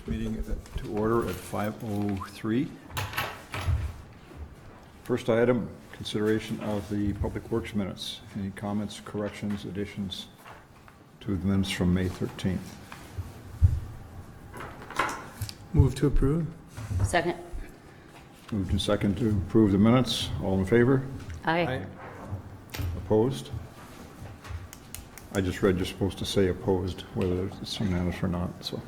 Commissioners meeting to order at 5:03. First item, consideration of the Public Works minutes. Any comments, corrections, additions to the minutes from May 13th? Move to approve. Second. Moved and second to approve the minutes. All in favor? Aye. Opposed? I just read you're supposed to say opposed, whether it's unanimous or not, so.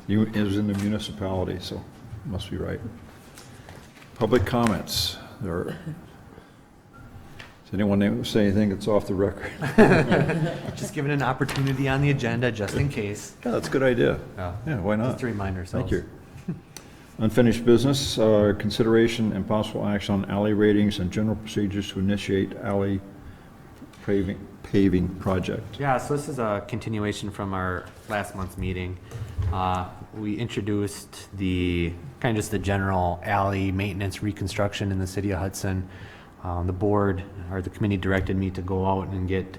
It was in the municipality, so must be right. Public comments. Does anyone say anything that's off the record? Just giving an opportunity on the agenda, just in case. Yeah, that's a good idea. Yeah, why not? Just to remind ourselves. Thank you. Unfinished business, consideration and possible action on alley ratings and general procedures to initiate alley paving project. Yeah, so this is a continuation from our last month's meeting. We introduced the kind of just the general alley maintenance reconstruction in the city of Hudson. The board or the committee directed me to go out and get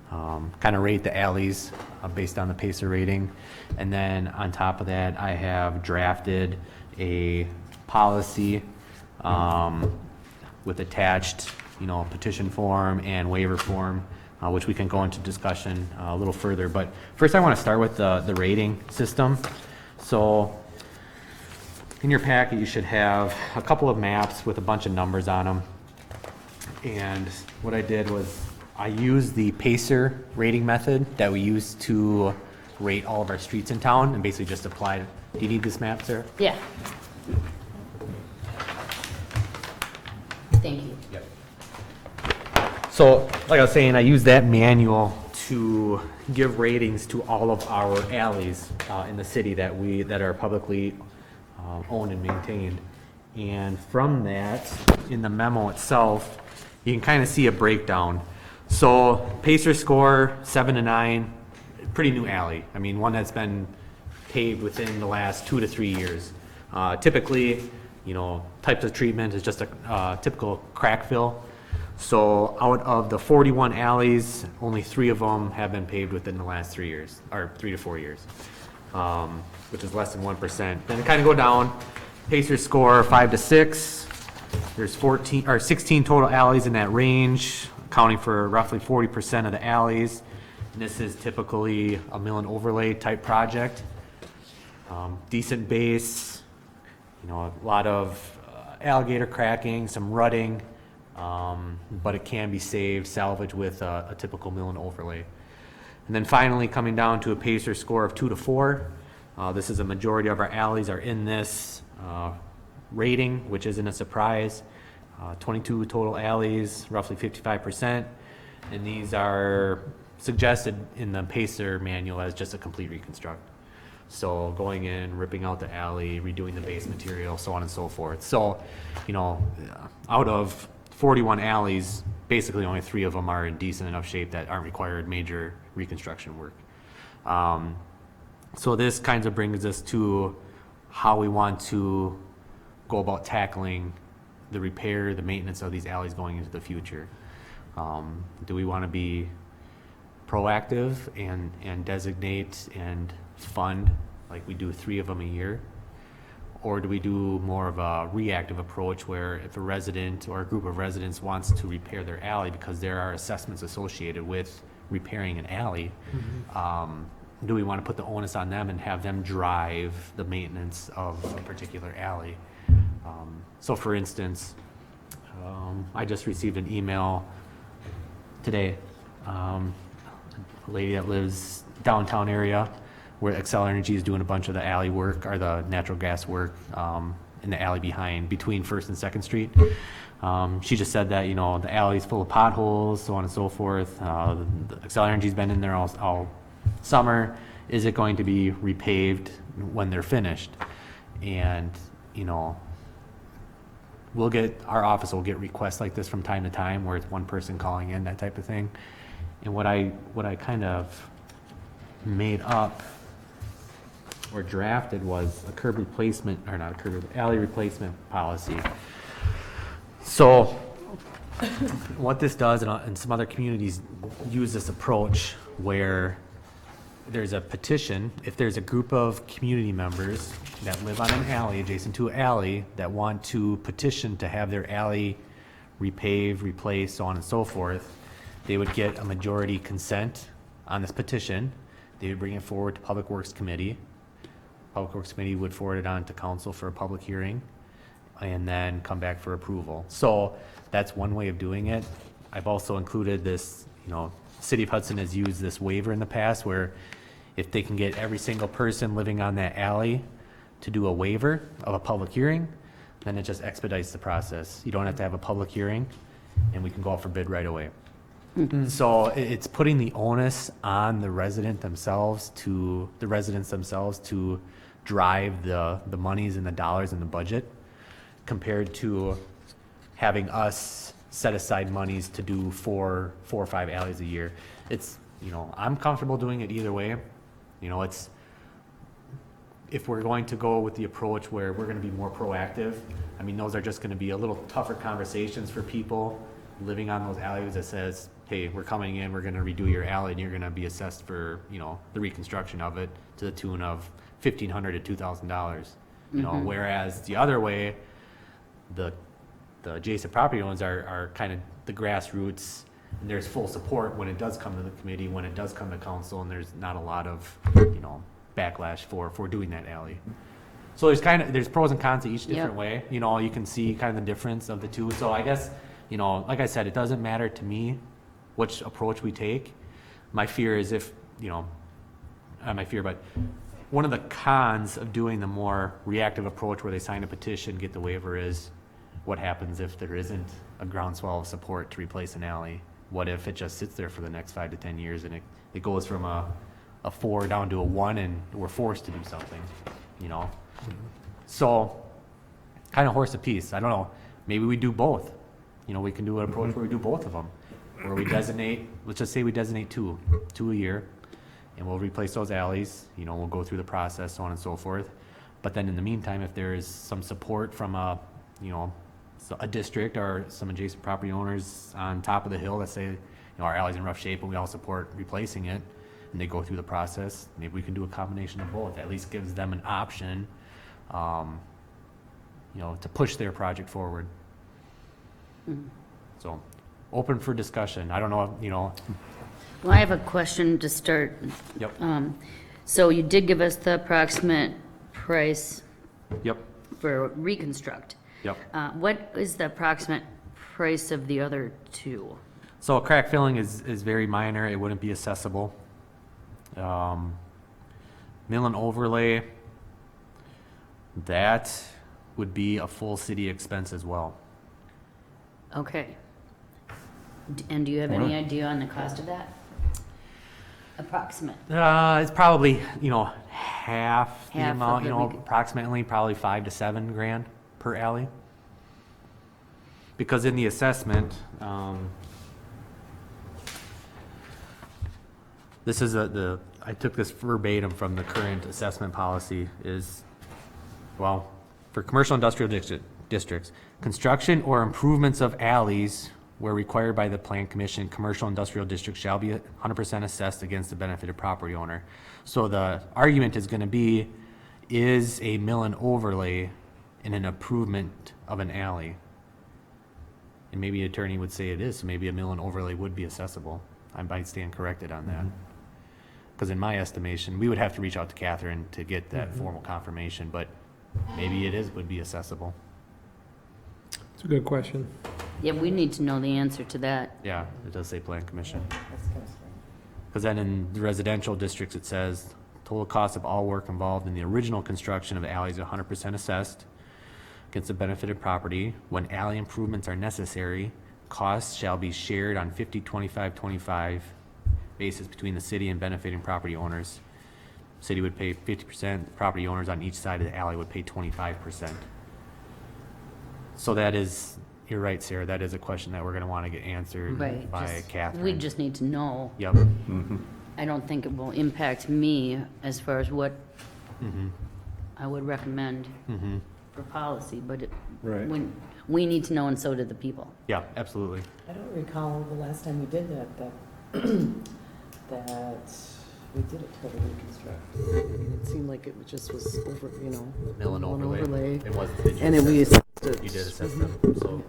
kind of rate the alleys based on the PACER rating. And then on top of that, I have drafted a policy with attached, petition form and waiver form, which we can go into discussion a little further. But first I want to start with the rating system. So in your packet, you should have a couple of maps with a bunch of numbers on them. And what I did was I used the PACER rating method that we use to rate all of our streets in town and basically just applied. Do you need this map, Sarah? Yeah. Thank you. Yep. So, like I was saying, I use that manual to give ratings to all of our alleys in the city that are publicly owned and maintained. And from that, in the memo itself, you can kind of see a breakdown. So, PACER score 7 to 9, pretty new alley. I mean, one that's been paved within the last 2 to 3 years. Typically, types of treatment is just a typical crack fill. So out of the 41 alleys, only 3 of them have been paved within the last 3 years, or 3 to 4 years, which is less than 1%. Then kind of go down, PACER score 5 to 6. There's 16 total alleys in that range, accounting for roughly 40% of the alleys. And this is typically a mill and overlay type project. Decent base, a lot of alligator cracking, some rutting, but it can be saved, salvaged with a typical mill and overlay. And then finally coming down to a PACER score of 2 to 4. This is a majority of our alleys are in this rating, which isn't a surprise. 22 total alleys, roughly 55%. And these are suggested in the PACER manual as just a complete reconstruct. So going in, ripping out the alley, redoing the base material, so on and so forth. So, out of 41 alleys, basically only 3 of them are in decent enough shape that aren't required major reconstruction work. So this kind of brings us to how we want to go about tackling the repair, the maintenance of these alleys going into the future. Do we want to be proactive and designate and fund like we do 3 of them a year? Or do we do more of a reactive approach where if a resident or a group of residents wants to repair their alley because there are assessments associated with repairing an alley, do we want to put the onus on them and have them drive the maintenance of a particular alley? So for instance, I just received an email today, a lady that lives downtown area where Excel Energy is doing a bunch of the alley work or the natural gas work in the alley between 1st and 2nd Street. She just said that, the alley's full of potholes, so on and so forth. The Excel Energy's been in there all summer. Is it going to be repaved when they're finished? And, our office will get requests like this from time to time where it's one person calling in, that type of thing. And what I kind of made up or drafted was a alley replacement policy. So what this does, and some other communities use this approach where there's a petition, if there's a group of community members that live on an alley, adjacent to an alley, that want to petition to have their alley repaved, replaced, so on and so forth, they would get a majority consent on this petition. They would bring it forward to Public Works Committee. Public Works Committee would forward it on to council for a public hearing and then come back for approval. So that's one way of doing it. I've also included this, City of Hudson has used this waiver in the past where if they can get every single person living on that alley to do a waiver of a public hearing, then it just expedites the process. You don't have to have a public hearing and we can go out for bid right away. So it's putting the onus on the residents themselves to drive the monies and the dollars in the budget compared to having us set aside monies to do four or five alleys a year. It's, I'm comfortable doing it either way. It's, if we're going to go with the approach where we're gonna be more proactive, I mean, those are just gonna be a little tougher conversations for people living on those alleys that says, hey, we're coming in, we're gonna redo your alley and you're gonna be assessed for, the reconstruction of it to the tune of $1,500 to $2,000. Whereas the other way, the adjacent property owners are kind of the grassroots, and there's full support when it does come to the committee, when it does come to council, and there's not a lot of, backlash for doing that alley. So there's pros and cons to each different way. You can see kind of the difference of the two. So I guess, like I said, it doesn't matter to me which approach we take. My fear is if, not my fear, but one of the cons of doing the more reactive approach where they sign a petition, get the waiver is, what happens if there isn't a groundswell of support to replace an alley? What if it just sits there for the next 5 to 10 years and it goes from a 4 down to a 1 and we're forced to do something, So kind of horse apiece. I don't know. Maybe we do both. We can do an approach where we do both of them, where we designate, let's just say we designate two a year, and we'll replace those alleys. We'll go through the process, so on and so forth. But then in the meantime, if there is some support from a district or some adjacent property owners on top of the hill that say, our alley's in rough shape and we all support replacing it, and they go through the process, maybe we can do a combination of both. At least gives them an option, to push their project forward. So, open for discussion. I don't know, Well, I have a question to start. Yep. So you did give us the approximate price Yep. for reconstruct. Yep. What is the approximate price of the other two? So crack filling is very minor. It wouldn't be accessible. Mill and overlay, that would be a full city expense as well. Okay. And do you have any idea on the cost of that? Approximate. It's probably, half the Half amount, of the approximately probably $5,000 to $7,000 per alley. Because in the assessment, this is I took this verbatim from the current assessment policy is, for commercial industrial districts, construction or improvements of alleys where required by the Plan Commission, commercial industrial districts shall be 100% assessed against the benefited property owner. So the argument is going to be, is a mill and overlay in an improvement of an alley? And maybe an attorney would say it is, so maybe a mill and overlay would be accessible. I might stand corrected on that. Because in my estimation, we would have to reach out to Catherine to get that formal confirmation, but maybe it would be accessible. It's a good question. Yeah, we need to know the answer to that. Yeah, it does say Plan Commission. Because then in the residential districts, it says, total cost of all work involved in the original construction of alleys is 100% assessed against the benefited property. When alley improvements are necessary, costs shall be shared on 50-25-25 basis between the city and benefiting property owners. City would pay 50%, property owners on each side of the alley would pay 25%. So that is, you're right, Sarah, that is a question that we're gonna wanna get answered Right. by Catherine. We just need to know. Yep. I don't think it will impact me as far as what I would recommend for policy, but Right. we need to know, and so do the people. Yeah, absolutely. I don't recall the last time we did that we did it total reconstruct. I mean, it seemed like it was over, Mill and overlay. It was. And then we assessed it. You did assess them, so.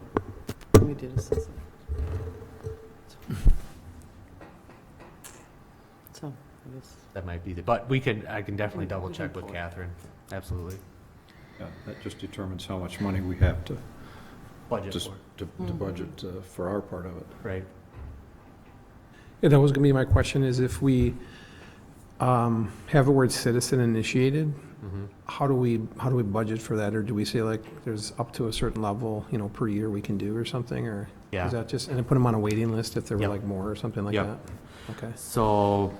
We did assess it. So, I guess. That might be but I can definitely double check with Catherine, absolutely. Yeah, that just determines how much money we have to, Budget just for, to budget for our part of it. right? Yeah, that was gonna be my question, is if we have the word citizen initiated, Mm-hmm. how do we budget for that? Or do we say like, there's up to a certain level, per year we can do or something, or? Yeah. Is that just, and then put them on a waiting list if there were Yep. like more or something like Yep. that? Okay. So,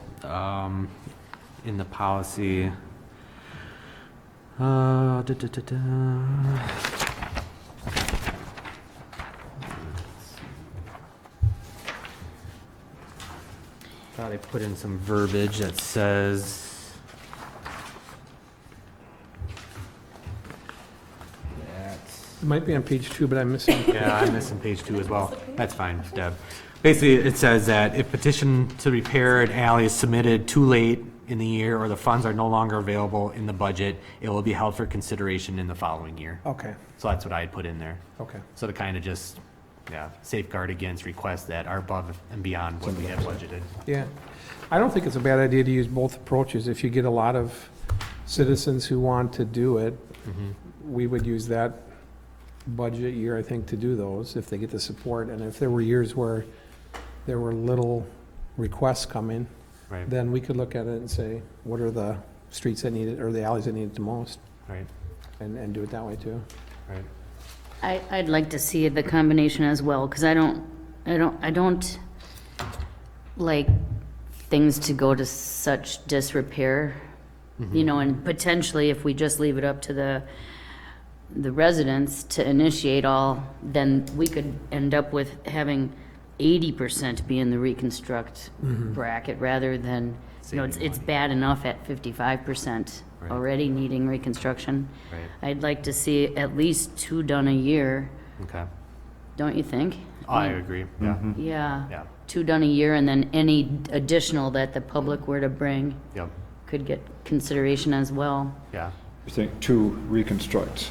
in the policy, da, da, da, da. Thought I put in some verbiage that says. It might be on page 2, but I'm missing. Yeah, I'm missing page 2 as well. That's fine, Deb. Basically, it says that if petition to repair an alley is submitted too late in the year or the funds are no longer available in the budget, it will be held for consideration in the following year. Okay, So that's what I had put in there. okay. So to kind of just, safeguard against requests that are above and beyond what we have budgeted. Yeah. I don't think it's a bad idea to use both approaches. If you get a lot of citizens who want to do it, we would use that budget year, I think, to do those, if they get the support. And if there were years where there were little requests coming, Right, then we could look at it and say, what are the streets that need it, or the alleys that need it the most, right, and do it that way too. right. I'd like to see the combination as well, because I don't like things to go to such disrepair, and potentially if we just leave it up to the residents to initiate all, then we could end up with having 80% be in the reconstruct bracket rather than, it's Saving money. bad enough at 55% Right. already needing reconstruction. Right. I'd like to see at least 2 done a year, Okay. don't you think? I agree, yeah, Yeah. yeah, 2 done a year, and then any additional that the public were to bring yep, could get consideration as well. yeah. You think 2 reconstructs,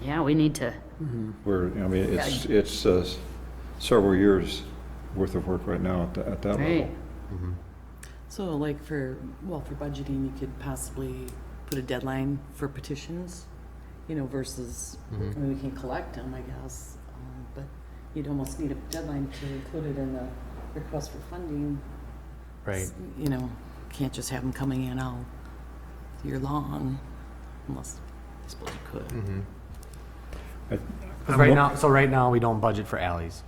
Yeah, we need to, where, it's several years worth of work right now at that right? level. So like for budgeting, you could possibly put a deadline for petitions, versus, I mean, we can collect them, I guess. But you'd almost need a deadline to include it in the request for funding. Right. Can't just have them coming in all year long, unless, I suppose you could. Right now, we don't budget for alleys.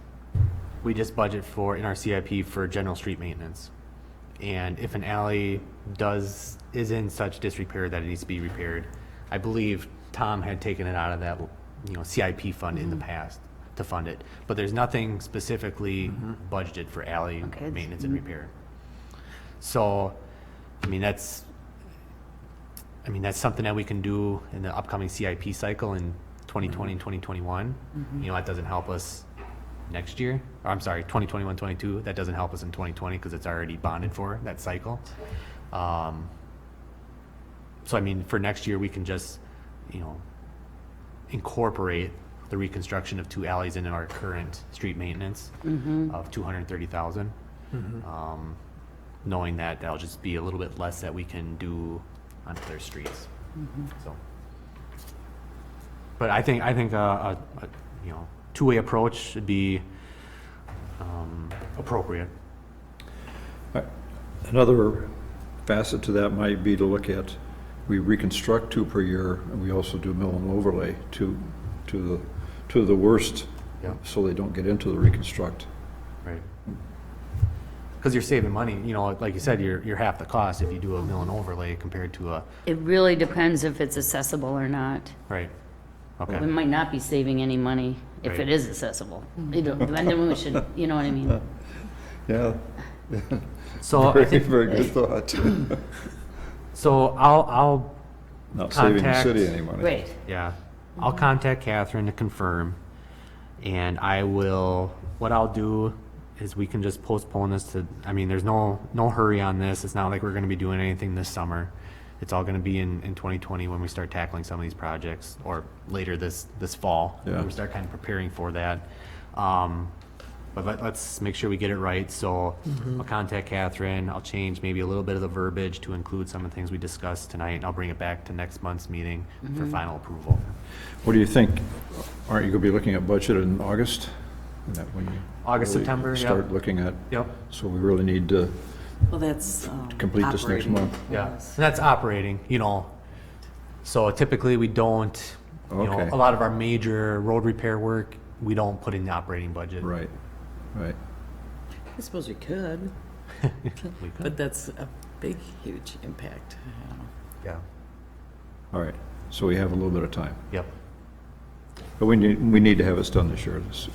We just budget for, in our CIP, for general street maintenance. And if an alley is in such disrepair that it needs to be repaired, I believe Tom had taken it out of that, CIP fund in the past to fund it. But there's nothing specifically budgeted for alley Okay. maintenance and repair. So, that's something that we can do in the upcoming CIP cycle in 2020 and 2021. That doesn't help us next year, or I'm sorry, 2021, 22, that doesn't help us in 2020 because it's already bonded for that cycle. So for next year, we can just, incorporate the reconstruction of 2 alleys into our current street maintenance of $230,000. Knowing that that'll just be a little bit less that we can do on other streets. So, but I think a 2-way approach should be appropriate. Another facet to that might be to look at, we reconstruct 2 per year, and we also do mill and overlay to the worst, Yeah. so they don't get into the reconstruct. Right. Because you're saving money, like you said, you're half the cost if you do a mill and overlay compared to It really depends if it's accessible or not. right. We Okay, might not be saving any money if Right. it is accessible. And then we should, you know what I mean? Yeah, so I very, think, very good thought. so I'll Not saving the Contact- city any money. Great. Yeah, I'll contact Catherine to confirm, and what I'll do is we can just postpone this to, I mean, there's no hurry on this. It's not like we're gonna be doing anything this summer. It's all gonna be in 2020 when we start tackling some of these projects, or later this fall. Yeah. When we start kind of preparing for that. But let's make sure we get it right. So I'll contact Catherine. I'll change maybe a little bit of the verbiage to include some of the things we discussed tonight, and I'll bring it back to next month's meeting for final approval. What do you think? Aren't you going to be looking at budget in August? Isn't that when you August, really September, yeah. start looking at? Yep. So we really need to Well, that's. complete this next operating. month. Yeah, Yes. and that's operating, you know. So typically we don't, you know, Okay. a lot of our major road repair work, we don't put in the operating budget. Right, right. I suppose we could, We could. but that's a big, huge impact. Yeah, All right, so we have a little bit of time. yep. But we need to have this done this year. Let's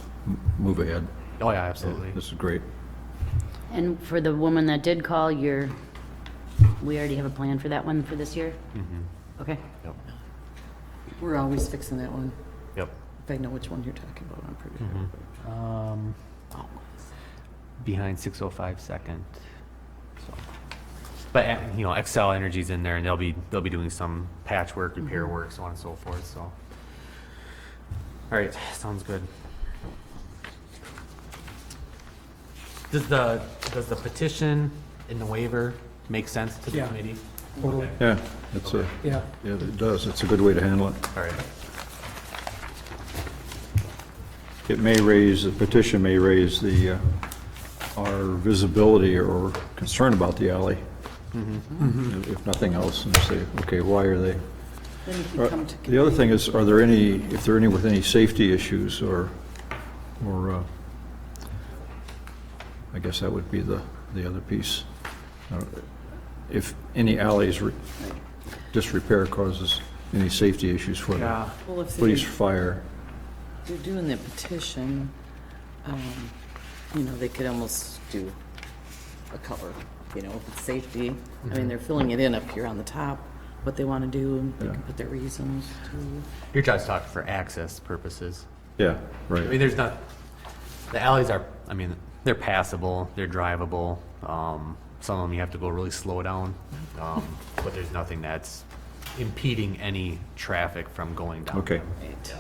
move ahead. Oh, yeah, absolutely. This is great. And for the woman that did call, we already have a plan for that one for this year? Mhm. Okay. Yep, We're always fixing that one. yep. If I know which one you're talking about, I'm pretty sure. Um, behind 605 Second. So, but you know, Excel Energy's in there, and they'll be doing some patchwork, repair work, so on and so forth. So, all right, sounds good. Does the petition in the waiver make sense to the Yeah. committee? Totally. Yeah, it's a, Yeah. yeah, it does. It's a good way to handle it. All right. It may raise, the petition may raise our visibility or concern about the alley. If nothing else, and say, okay, why are they? Then if you come to. The other thing is, are there any, if there are any with any safety issues or, I guess that would be the other piece. If any alleys disrepair causes any safety issues for the Yeah. Well, if police, fire. they're doing the petition, you know, they could almost do a cover, you know, if it's safety. I mean, they're filling it in up here on the top, what they want to do, and they Yeah. can put their reasons to. You're just talking for access purposes. Yeah, I mean, right. there's not, the alleys are, I mean, they're passable, they're drivable. Some of them you have to go really slow down, but there's nothing that's impeding any traffic from going down. Okay. Right.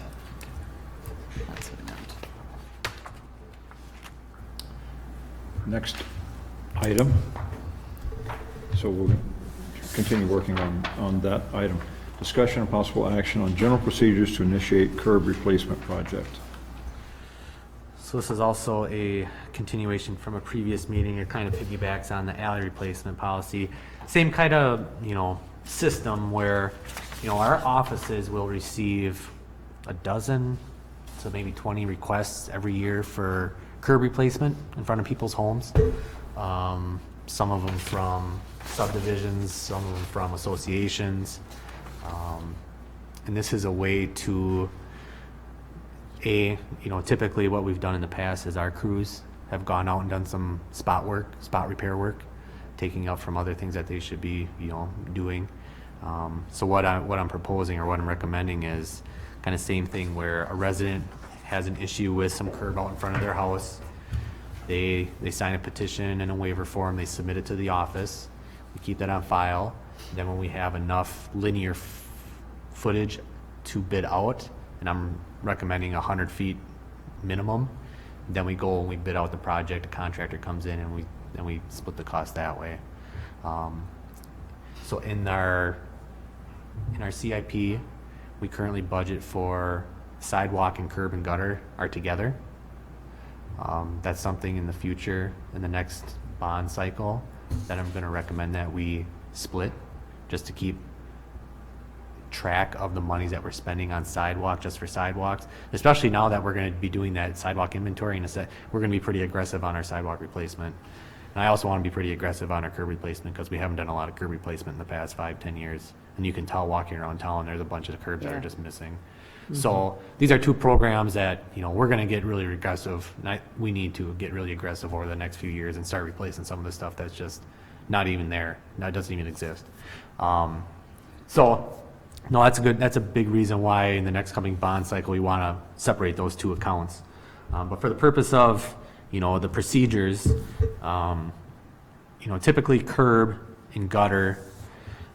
That's what I meant. Next item. So we'll continue working on that item. Discussion and possible action on general procedures to initiate curb replacement project. So this is also a continuation from a previous meeting. It kind of piggybacks on the alley replacement policy. Same kind of, you know, system where, you know, our offices will receive a dozen to maybe 20 requests every year for curb replacement in front of people's homes. Some of them from subdivisions, some of them from associations. And this is a way to, you know, typically what we've done in the past is our crews have gone out and done some spot repair work, taking up from other things that they should be, you know, doing. So what I'm proposing or what I'm recommending is kind of same thing where a resident has an issue with some curb out in front of their house. They sign a petition and a waiver form, they submit it to the office. We keep that on file. Then when we have enough linear footage to bid out, and I'm recommending 100 feet minimum, then we go and we bid out the project, a contractor comes in and we split the cost that way. So in our CIP, we currently budget for sidewalk and curb and gutter are together. That's something in the future, in the next bond cycle, that I'm gonna recommend that we split, just to keep track of the monies that we're spending on sidewalk, just for sidewalks, especially now that we're gonna be doing that sidewalk inventory, and we're gonna be pretty aggressive on our sidewalk replacement. And I also wanna be pretty aggressive on our curb replacement, because we haven't done a lot of curb replacement in the past 5-10 years. And you can tell walking around town, there's a bunch of curbs that are Yeah. just missing. So these are two programs that, you know, we're gonna get really aggressive, we need to get really aggressive over the next few years and start replacing some of the stuff that's just not even there, that doesn't even exist. So, no, that's a big reason why in the next coming bond cycle, we wanna separate those two accounts. But for the purpose of you know, the procedures, you know, typically curb and gutter,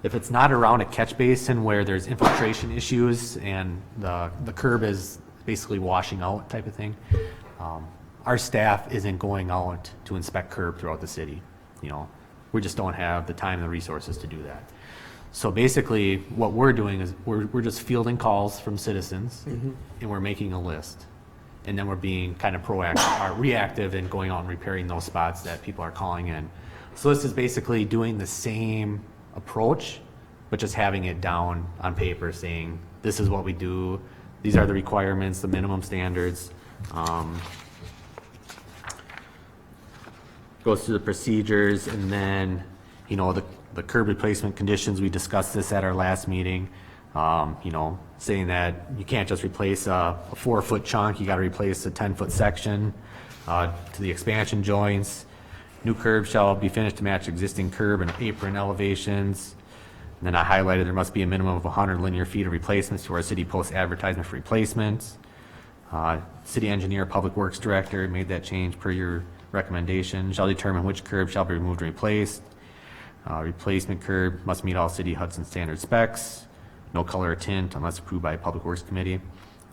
if it's not around a catch basin where there's infiltration issues and the curb is basically washing out type of thing, our staff isn't going out to inspect curb throughout the city. You know, we just don't have the time and the resources to do that. So basically, what we're doing is we're just fielding calls from citizens, and we're making a list. And then we're being kind of proactive, or reactive, and going out and repairing those spots that people are calling in. So this is basically doing the same approach, but just having it down on paper, saying, this is what we do, these are the requirements, the minimum standards. Goes through the procedures, and then, you know, the curb replacement conditions, we discussed this at our last meeting. You know, saying that you can't just replace a 4-foot chunk, you gotta replace a 10-foot section to the expansion joints. New curb shall be finished to match existing curb and apron elevations. And then I highlighted there must be a minimum of 100 linear feet of replacements to our city post advertisement for replacements. City engineer, public works director made that change per your recommendation, shall determine which curb shall be removed and replaced. Replacement curb must meet all city Hudson standard specs, no color or tint unless approved by a public works committee.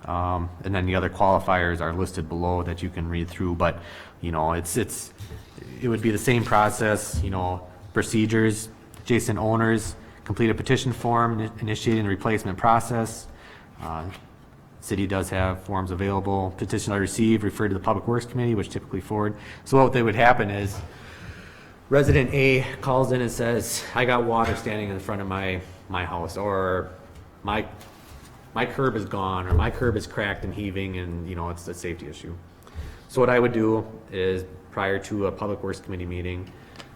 And then the other qualifiers are listed below that you can read through, but you know, it would be the same process, you know, procedures, adjacent owners, complete a petition form initiating the replacement process. City does have forms available. Petition are received, refer to the Public Works Committee, which typically forward. So what would happen is resident A calls in and says, I got water standing in front of my house, or my curb is gone, or my curb is cracked and heaving, and you know, it's a safety issue. So what I would do is, prior to a Public Works Committee meeting,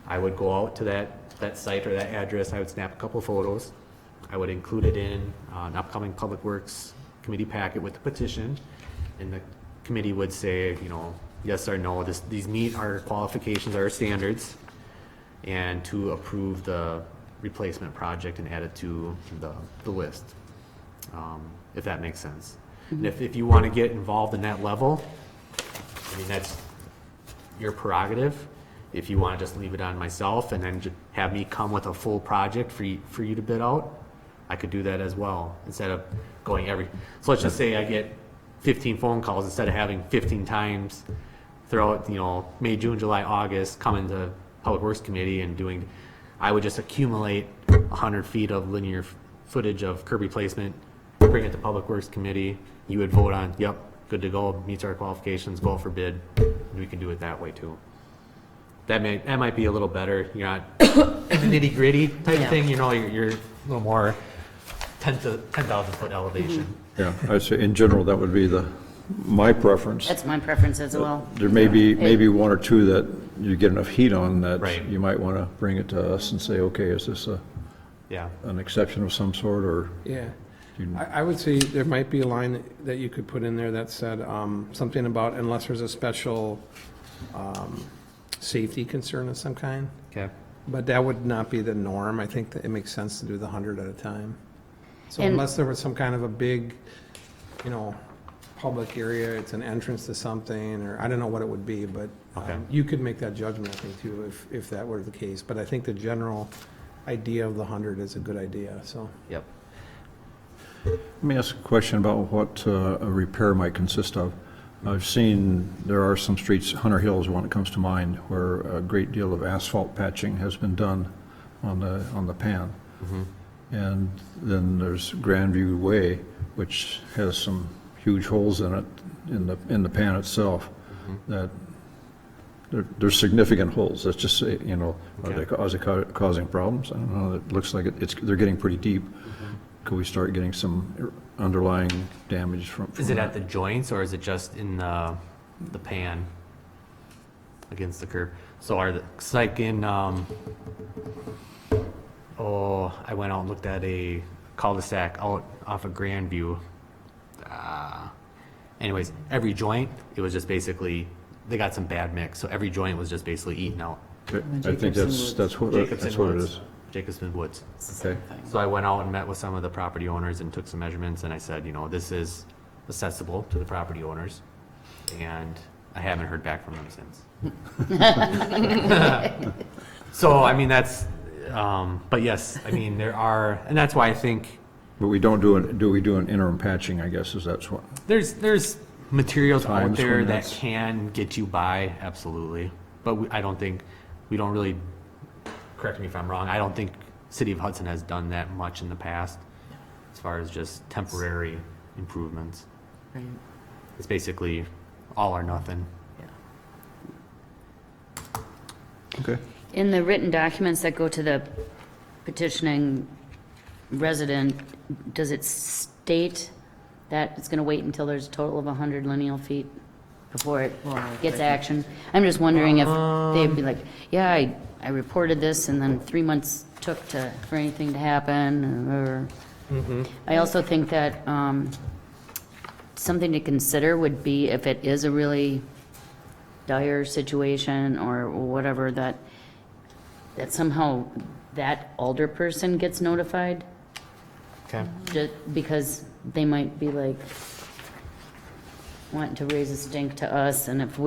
I would go out to that site or that address, I would snap a couple photos. I would include it in an upcoming Public Works Committee packet with the petition, and the committee would say, you know, yes or no, these meet our qualifications, our standards, and to approve the replacement project and add it to the list, if that makes sense. And if you want to get involved in that level, I mean, that's your prerogative. If you want to just leave it on myself and then have me come with a full project for you to bid out, I could do that as well, instead of going so let's just say I get 15 phone calls, instead of having 15 times throughout, you know, May, June, July, August, coming to Public Works Committee and doing, I would just accumulate 100 feet of linear footage of curb replacement, bring it to Public Works Committee, you would vote on, yep, good to go, meets our qualifications, go for bid, and we can do it that way too. That might be a little better. You're not in the nitty gritty type of thing. You know, you're a little more 10,000 foot elevation. Yeah, I'd say in general, that would be my preference. That's my preference as well. There may be maybe one or two that you get enough heat on that Right. you might want to bring it to us and say, okay, is this Yeah. an exception of some sort, or Yeah. you- I would say there might be a line that you could put in there that said, something about unless there's a special, safety concern of some kind. Okay. But that would not be the norm. I think that it makes sense to do the 100 at a time. So And- unless there was some kind of a big, you know, public area, it's an entrance to something, or I don't know what it would be, but Okay. you could make that judgment, I think, too, if that were the case. But I think the general idea of the 100 is a good idea, so. Yep. Let me ask a question about what a repair might consist of. I've seen there are some streets, Hunter Hill is one that comes to mind, where a great deal of asphalt patching has been done on the pan. And then there's Grandview Way, which has some huge holes in it, in the pan itself, that there's significant holes. Let's just say, you know, are they causing problems? I don't know. It looks like they're getting pretty deep. Could we start getting some underlying damage from Is it that? at the joints, or is it just in the pan against the curb? So it's like in, I went out and looked at a cul-de-sac out off of Grandview. Anyways, every joint, it was just basically, they got some bad mix, so every joint was just basically eaten out. Okay, I think that's what it is. Jacobson Woods. It's the Okay. same thing. So I went out and met with some of the property owners and took some measurements, and I said, you know, this is accessible to the property owners, and I haven't heard back from them since. So, I mean, that's, but yes, I mean, there are, and that's why I think But we don't do we do an interim patching, I guess, is that's what, there's materials out Times there when that that's- can get you by, absolutely. But I don't think, we don't really, correct me if I'm wrong, I don't think City of Hudson has done that much in the past as far as just temporary improvements. Right, It's basically all or nothing. yeah. okay. In the written documents that go to the petitioning resident, does it state that it's gonna wait until there's a total of 100 lineal feet before it Well, gets I think- action? I'm just wondering if they'd be like, yeah, I reported this, and then 3 months took for anything to happen, or... I also think that something to consider would be if it is a really dire situation or whatever, that somehow that alderperson gets notified, Okay. just because they might be like wanting to raise a stink to us, and if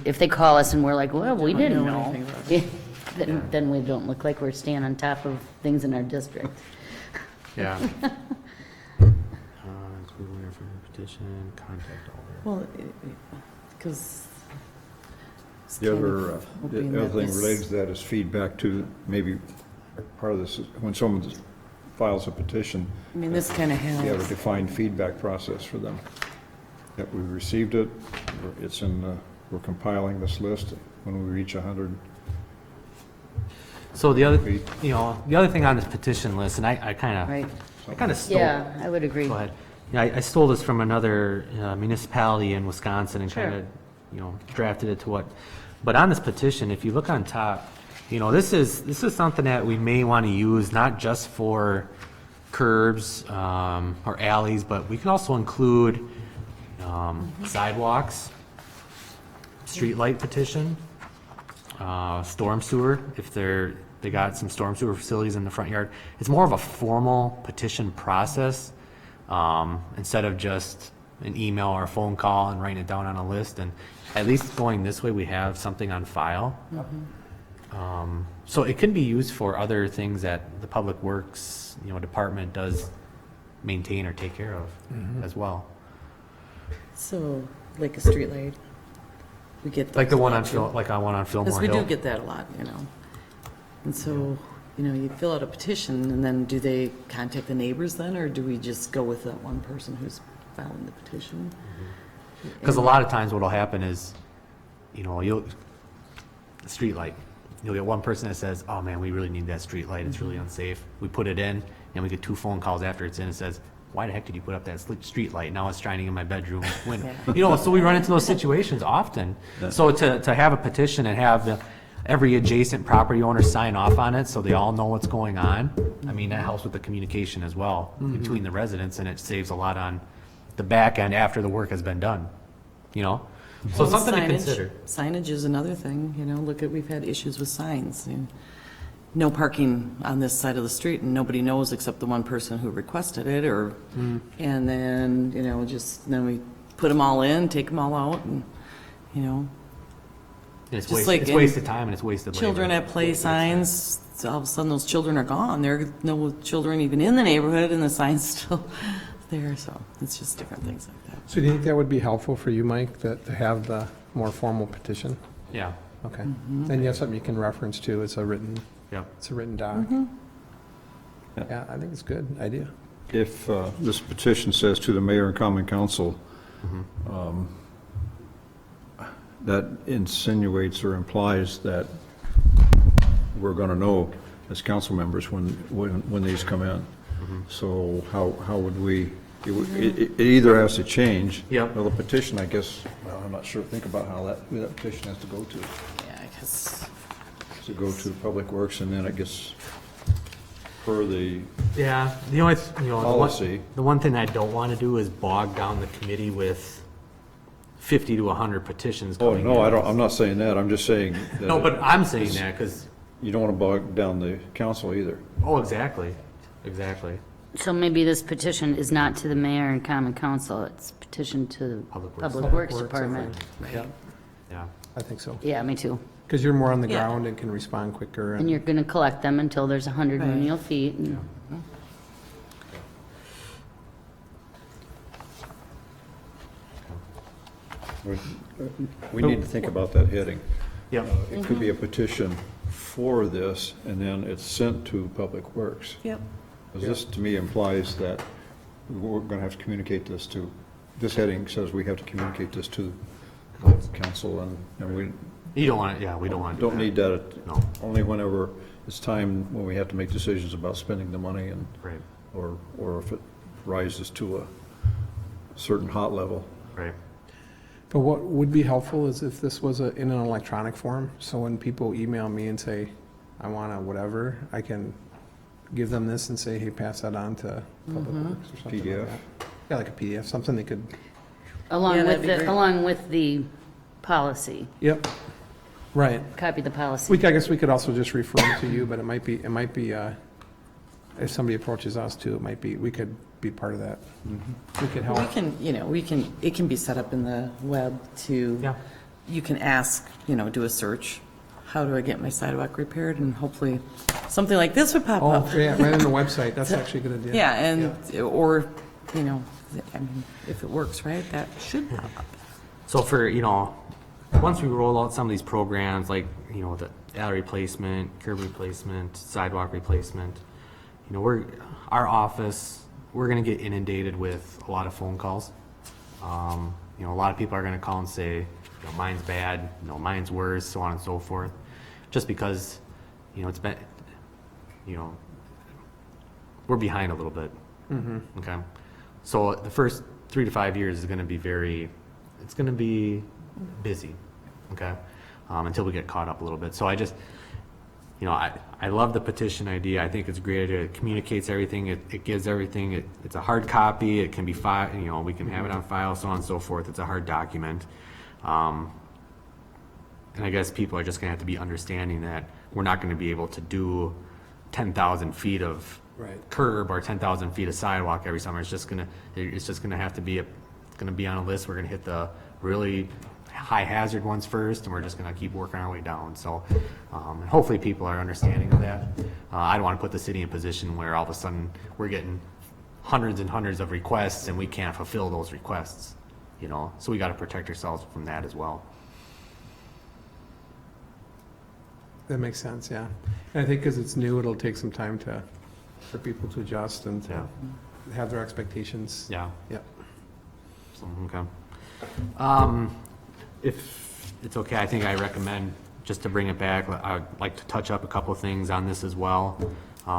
if they call us and we're like, well, we Don't didn't know know, anything about then we don't look like we're staying on top of things in our district. Yeah. Include where for petition, contact alder. Well, because. The other thing related to that is feedback to, maybe part of this is when someone files a petition, I mean, this kind of you have a has, defined feedback process for them. That we received it, it's in, we're compiling this list when we reach 100 So the other, feet. the other thing on this petition list, and I kind Right, of stole. yeah, I would agree. Go ahead. Yeah, I stole this from another municipality in Wisconsin and Sure. kind of, drafted it to what. But on this petition, if you look on top, this is something that we may want to use not just for curbs or alleys, but we could also include sidewalks, streetlight petition, storm sewer, if they got some storm sewer facilities in the front yard. It's more of a formal petition process, instead of just an email or a phone call and writing it down on a list. And at least going this way, we have something on file. So it can be used for other things that the Public Works, department does maintain or take care of as well. so, like a streetlight, we get. Like the those a one lot, on too. Phil, like on one on Fillmore Because we Hill. do get that a lot, And so, you fill out a petition, and then do they contact the neighbors then, or do we just go with that one person who's filing the petition? Because a lot of times what'll happen is, street light, you'll get one person that says, oh man, we really need that street light, it's really unsafe. We put it in, and we get 2 phone calls after it's in, and says, why the heck did you put up that street light? Now it's shining in my bedroom window. So we run into those situations often. So to have a petition and have every adjacent property owner sign off on it, so they all know what's going on, I mean, that helps with the communication as well between the residents, and it saves a lot on the back end after the work has been done, So Well, something to signage- consider. Signage is another thing, look at, we've had issues with signs. No parking on this side of the street, and nobody knows except the one person who requested it, and then, then we put them all in, take them all out, and, And it's Just wasted, like it's in wasted time and it's wasted labor. children at play signs, so all of a sudden those children are gone. There are no children even in the neighborhood, and the sign's still there, so it's just different things like that. So do you think that would be helpful for you, Mike, that to have the more formal petition? Yeah, Okay. And you have something you can reference to, it's a written yeah. doc. Yeah, I think it's a good idea. If this petition says to the mayor and common council, that insinuates or implies that we're going to know as council members when these come in. So how would we, it either has to change. Yep. Well, the petition, I guess, well, I'm not sure, think about who that petition has to go to. Yeah, because, Does it go to Public Works, and then it gets per the Yeah, the only, policy? the one thing I don't want to do is bog down the committee with 50 to 100 petitions Oh, coming no, in. I'm not saying that, I'm just saying that. No, but I'm saying that because, You don't want to bog down the council either. oh, exactly. So maybe this petition is not to the mayor and common council, it's petition to Public Works. Public Works I Department. think. Yeah, Yeah. I think so. Yeah, me too. Because you're more on the Yeah. ground and can respond quicker. And you're gonna collect them until there's 100 Right. lineal feet, and We need to think about that heading. Yep. It could be a petition for this, and then it's sent to Public Works. Yep. 'Cause this, to me, implies that we're going to have to communicate this to, this heading says we have to communicate this to council, and we You don't want it, yeah, we don't want to do don't that. need that No. only whenever it's time when we have to make decisions about spending the money and, Right, or if it rises to a certain hot level. right. But what would be helpful is if this was in an electronic form, so when people email me and say, I want a whatever, I can give them this and say, hey, pass that on to Public Works or something PDF. like that. Yeah, like a PDF, something they could, along Yeah, with that'd be great. along with the policy, yep, right. copy the policy. I guess we could also just refer them to you, but it might be, if somebody approaches us too, it might be, we could be part of that. We could help. We can, it can be set up in the web to, Yeah. you can ask, do a search, how do I get my sidewalk repaired? And hopefully, something like this would pop Oh, up. yeah, right on the website, that's actually a good idea. Yeah, and, or, I mean, if it works, right, that should pop up. So for, once we roll out some of these programs, like, the alley replacement, curb replacement, sidewalk replacement, our office, we're gonna get inundated with a lot of phone calls. A lot of people are gonna call and say, mine's bad, mine's worse, so on and so forth. Just because, it's been, we're behind a little bit. Okay? So the first 3 to 5 years is gonna be it's gonna be busy, okay? Until we get caught up a little bit. So I just, I love the petition idea. I think it's a great idea. It communicates everything. It gives everything. It's a hard copy. It can be we can have it on file, so on and so forth. It's a hard document. And I guess people are just gonna have to be understanding that we're not gonna be able to do 10,000 feet of Right. curb or 10,000 feet of sidewalk every summer. It's just gonna have to be it's gonna be on a list. We're gonna hit the really high hazard ones first, and we're just gonna keep working our way down. So, and hopefully people are understanding of that. I don't wanna put the city in a position where all of a sudden we're getting hundreds and hundreds of requests and we can't fulfill those requests, so we gotta protect ourselves from that as well. That makes sense, yeah. And I think because it's new, it'll take some time for people to adjust and to have their expectations. Yeah. Yep. So, okay. If it's okay, I think I recommend just to bring it back. I'd like to touch up a couple of things on this as well.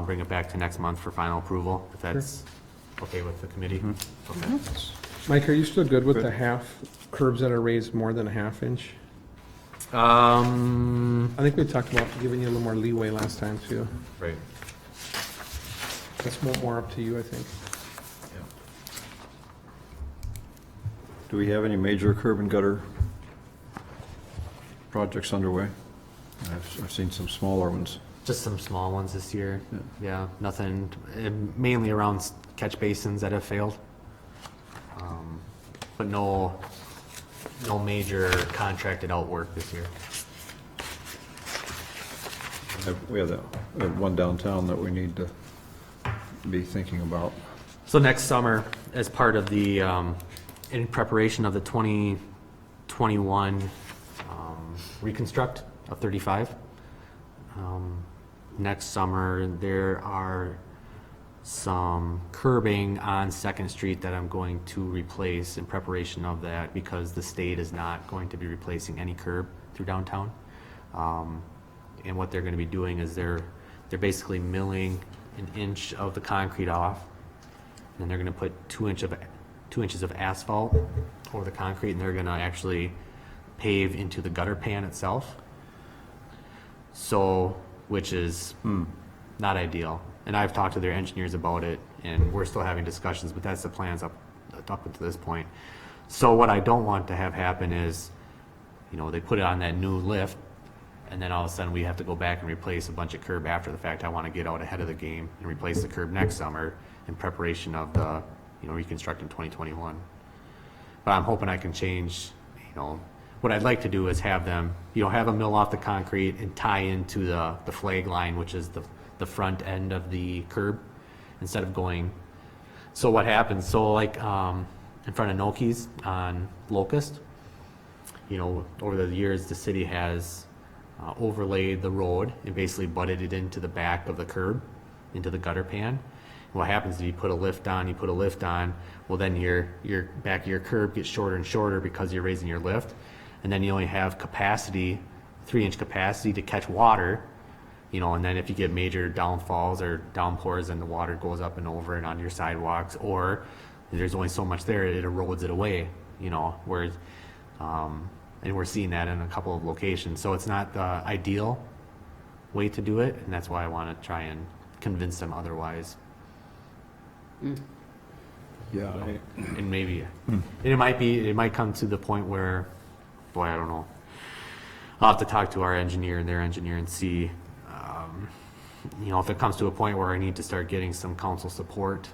Bring it back to next month for final approval, if that's okay with the committee. Okay. Mike, are you still good with the half curbs that are raised more than a half inch? I think we talked about giving you a little more leeway last time too. Right. That's more up to you, I think. Do we have any major curb and gutter projects underway? I've seen some smaller ones. Just some small ones this year. Yeah, nothing, mainly around catch basins that have failed. But no major contracted out work this year. We have one downtown that we need to be thinking about. So next summer, as part of the, in preparation of the 2021 reconstruct of 35, next summer, there are some curbing on Second Street that I'm going to replace in preparation of that, because the state is not going to be replacing any curb through downtown. And what they're gonna be doing is they're basically milling an inch of the concrete off, and they're gonna put 2 inches of asphalt over the concrete, and they're gonna actually pave into the gutter pan itself. So, which is not ideal. And I've talked to their engineers about it, and we're still having discussions, but that's the plans up until this point. So what I don't want to have happen is, they put it on that new lift, and then all of a sudden we have to go back and replace a bunch of curb after the fact. I want to get out ahead of the game and replace the curb next summer, in preparation of the, reconstruct in 2021. But I'm hoping I can change, what I'd like to do is have them, have them mill off the concrete and tie into the flag line, which is the front end of the curb, instead of going. So what happens, like in front of Noki's on Locust, over the years, the city has overlaid the road and basically butted it into the back of the curb, into the gutter pan. What happens is you put a lift on, well then your back of your curb gets shorter and shorter because you're raising your lift, and then you only have capacity, 3-inch capacity to catch water, and then if you get major downfalls or downpours and the water goes up and over and on your sidewalks, or there's only so much there, it erodes it away, whereas, and we're seeing that in a couple of locations. So it's not the ideal way to do it, and that's why I want to try and convince them otherwise. Yeah. And maybe, and it might come to the point where, boy, I don't know. I'll have to talk to our engineer and their engineer and see, if it comes to a point where I need to start getting some council support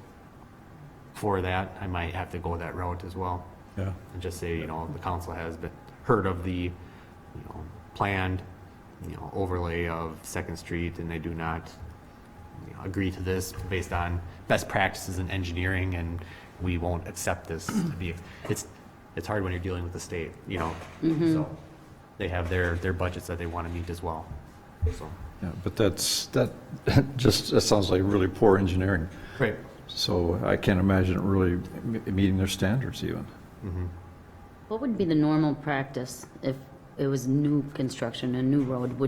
for that, I might have to go that route as well. Yeah. And just say, the council has heard of the, planned, overlay of Second Street, and they do not, agree to this based on best practices in engineering, and we won't accept this to be, it's hard when you're dealing with the state, so they have their budgets that they want to meet as well, so. Yeah, but that sounds like really poor engineering. Right. So I can't imagine it really meeting their standards even. What would be the normal practice if it was new construction, a new road?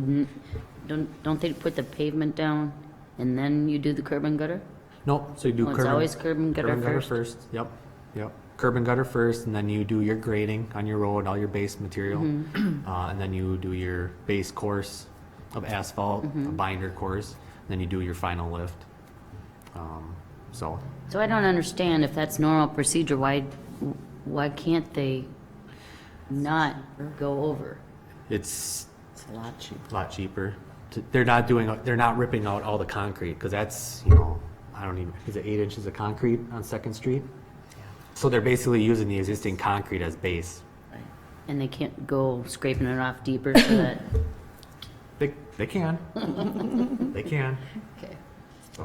Don't they put the pavement down and then you do the curb and gutter? Nope, so you do Oh, curb. it's always curb and gutter first? Yep. Curb and gutter first, and then you do your grading on your road, all your base material. And then you do your base course of asphalt, a binder course, and then you do your final lift. So I don't understand if that's normal procedure, why can't they not go over? it's It's a lot cheaper. a lot cheaper. They're not ripping out all the concrete, because that's, I don't even, is it 8 inches of concrete on Second Street? So they're basically using the existing concrete as base. And they can't go scraping it off deeper so that, They can. They can. okay.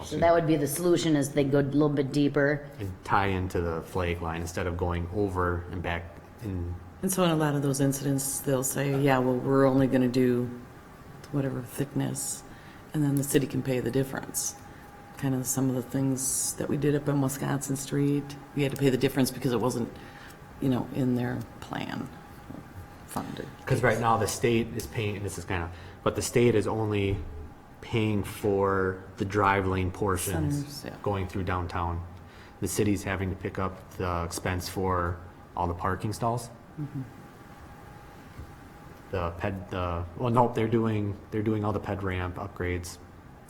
So that would be the solution, is they go a little bit deeper. And tie into the flag line instead of going over and back in. And so in a lot of those incidents, they'll say, yeah, well, we're only going to do whatever thickness, and then the city can pay the difference. Kind of some of the things that we did up on Wisconsin Street, we had to pay the difference because it wasn't, in their plan funded. Because right now the state is paying, but the state is only paying for the drive lane portions Centers, yeah. going through downtown. The city's having to pick up the expense for all the parking stalls. They're doing all the ped ramp upgrades,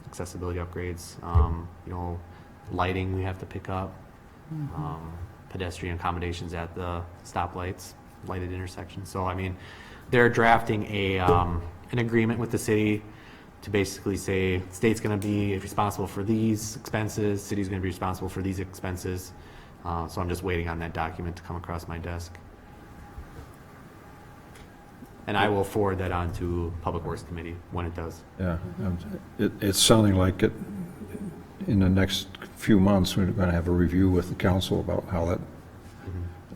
accessibility upgrades, lighting we have to pick up, pedestrian accommodations at the stoplights, lighted intersections. So, they're drafting an agreement with the city to basically say, state's gonna be responsible for these expenses, city's gonna be responsible for these expenses. So I'm just waiting on that document to come across my desk. And I will forward that on to Public Works Committee when it does. Yeah, it's sounding like it, in the next few months, we're going to have a review with the council about how that,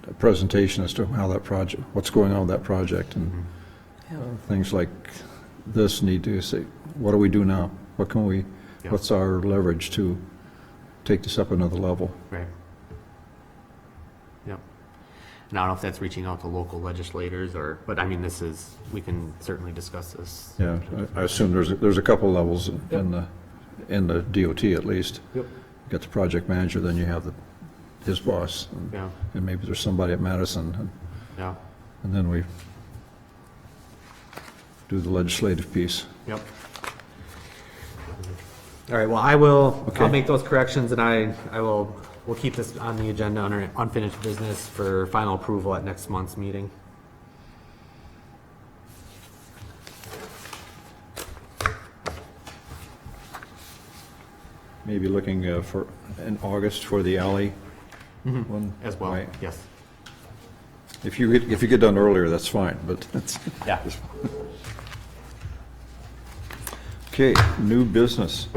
a presentation as to how that project, what's going on with that project, and things like this need to say, what do we do now? What can we, Yeah. what's our leverage to take this up another level? Right. Yep. And I don't know if that's reaching out to local legislators but we can certainly discuss this. Yeah, I assume there's a couple levels in the DOT at least. Yep. You got the project manager, then you have his boss, Yeah, and maybe there's somebody at Madison, yeah, and then we do the legislative piece. yep. All right, well, Okay. I'll make those corrections, and we'll keep this on the agenda under unfinished business for final approval at next month's meeting. maybe looking for, in August for the alley one. As well, Right. yes. If you get done earlier, that's fine, but that's, Yeah. okay, new business.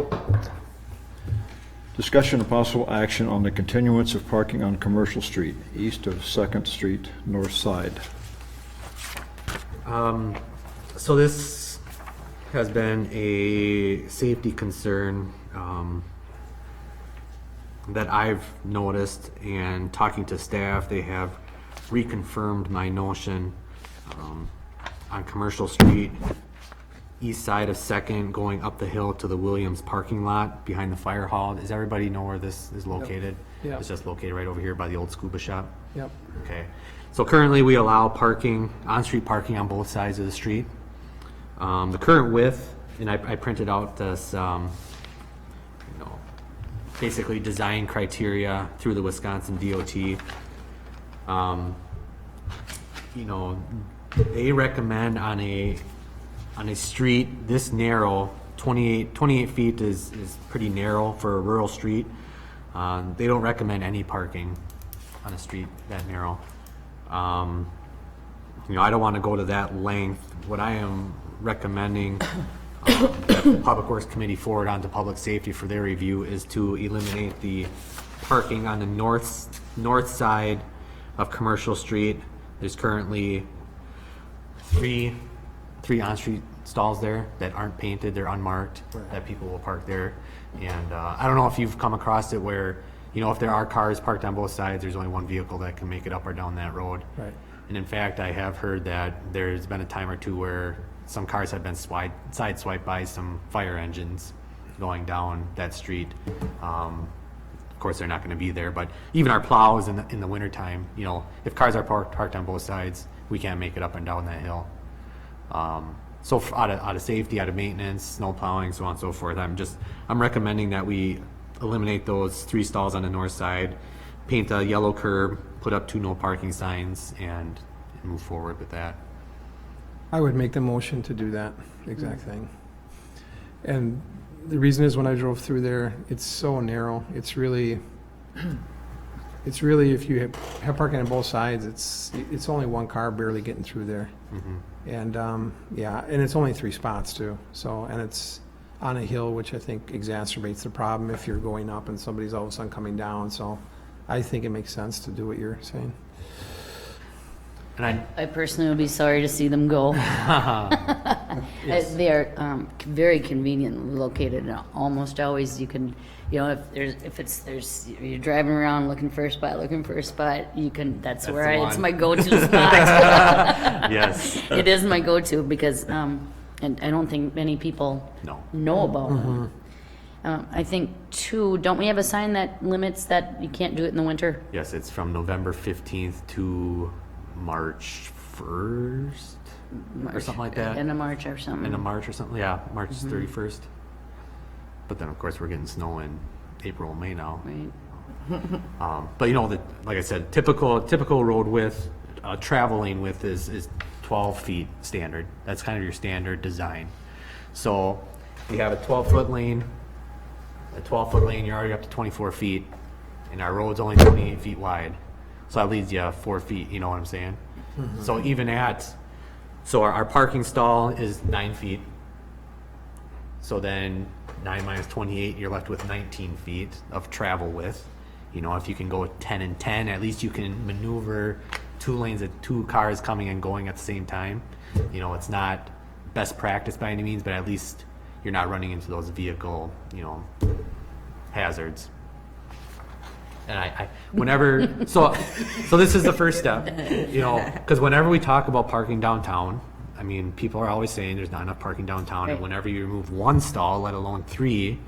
Discussion of possible action on the continuance of parking on Commercial Street, east of Second Street, north side. So this has been a safety concern that I've noticed, and talking to staff, they have reconfirmed my notion on Commercial Street, east side of Second, going up the hill to the Williams parking lot behind the fire hall. Does everybody know where this is located? Yep. It's just located right over here by the old scuba shop. Yep. Okay, so currently we allow parking, on-street parking on both sides of the street. The current width, and I printed out this, basically design criteria through the Wisconsin DOT. They recommend on a street this narrow, 28 feet is pretty narrow for a rural street. They don't recommend any parking on a street that narrow. I don't want to go to that length. What I am recommending that the Public Works Committee forward on to Public Safety for their review is to eliminate the parking on the north side of Commercial Street. There's currently three on-street stalls there that aren't painted, they're unmarked, that people will park there. And I don't know if you've come across it where, if there are cars parked on both sides, there's only one vehicle that can make it up or down that road. Right. And in fact, I have heard that there's been a time or two where some cars have been sideswiped by some fire engines going down that street. Of course, they're not going to be there, but even our plows in the wintertime, if cars are parked on both sides, we can't make it up and down that hill. So out of safety, out of maintenance, snow plowing, so on and so forth, I'm recommending that we eliminate those 3 stalls on the north side, paint a yellow curb, put up 2 no parking signs, and move forward with that. I would make the motion to do that exact thing. And the reason is when I drove through there, it's so narrow. It's really, if you have parking on both sides, it's only one car barely getting through there. And, and it's only 3 spots too. So, and it's on a hill, which I think exacerbates the problem if you're going up and somebody's all of a sudden coming down. So I think it makes sense to do what you're saying. And I personally would be sorry to see them go. They are very conveniently located. And almost always you can, if you're driving around looking for a spot, you can. That's where it's my go-to spot. yes, It is my go-to because, and I don't think many people know about them. I think too, don't we have a sign that limits that you can't do it in the winter? yes, it's from November 15th to March 1st or something like that. End of March or something. End of March or something. Yeah, March 31st. But then of course we're getting snow in April and May now. Right. But like I said, typical road width, traveling width is 12 feet standard. That's kind of your standard design. So you have a 12-foot lane. A 12-foot lane, you're already up to 24 feet, and our road's only 28 feet wide. So that leaves you 4 feet, you know what I'm saying? So so our parking stall is 9 feet. So then 9 minus 28, you're left with 19 feet of travel width. If you can go 10 and 10, at least you can maneuver 2 lanes of 2 cars coming and going at the same time. It's not best practice by any means, but at least you're not running into those vehicle, hazards. And so this is the first step, because whenever we talk about parking downtown, people are always saying there's not enough parking downtown, and whenever you remove 1 stall, let alone 3,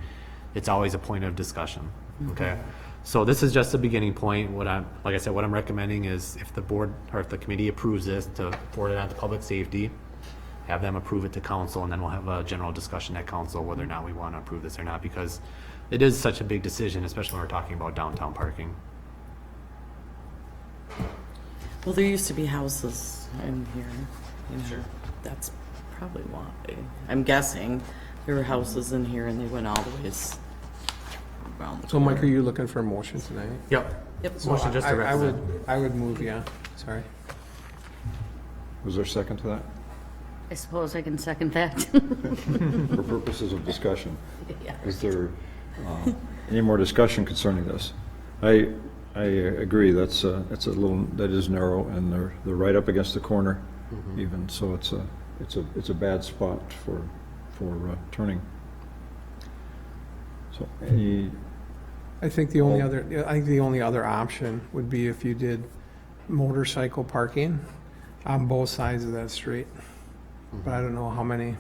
it's always a point of discussion. Okay, so this is just a beginning point. What I'm recommending is if the board or if the committee approves this, to forward it on to Public Safety, have them approve it to council, and then we'll have a general discussion at council whether or not we want to approve this or not, because it is such a big decision, especially when we're talking about downtown parking. Well, there used to be houses in here, Sure. That's probably why. I'm guessing there were houses in here and they went all the ways around the So Mike, are corner. you looking for a motion tonight? Yep. Yep. So Motion just to represent. I would move, yeah, sorry. Was there a second to that? I suppose I can second that. For purposes of discussion, Yeah. is there any more discussion concerning this? I agree, that is narrow, and they're right up against the corner even, so it's a bad spot for turning. So I think the only other option would be if you did motorcycle parking on both sides of that street. But I don't know how many, do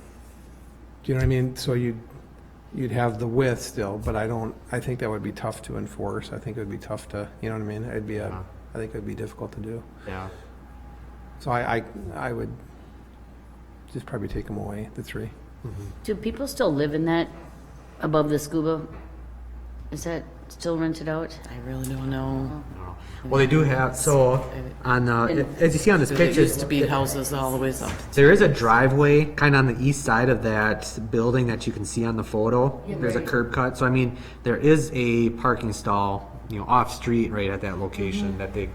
you know what I mean? So you'd have the width still, but I think that would be tough to enforce. I think it would be tough to, you know what I mean? I think it'd be difficult to do. Yeah. So I would just probably take them away, the three. Do people still live in that above the scuba? Is that still rented out? I really don't know. Well, they do have, so on, as you see on this There picture, used to be houses all the ways up. there is a driveway kind of on the east side of that building that you can see on the photo. There's a curb cut. So I mean, there is a parking stall, off street right at that location that they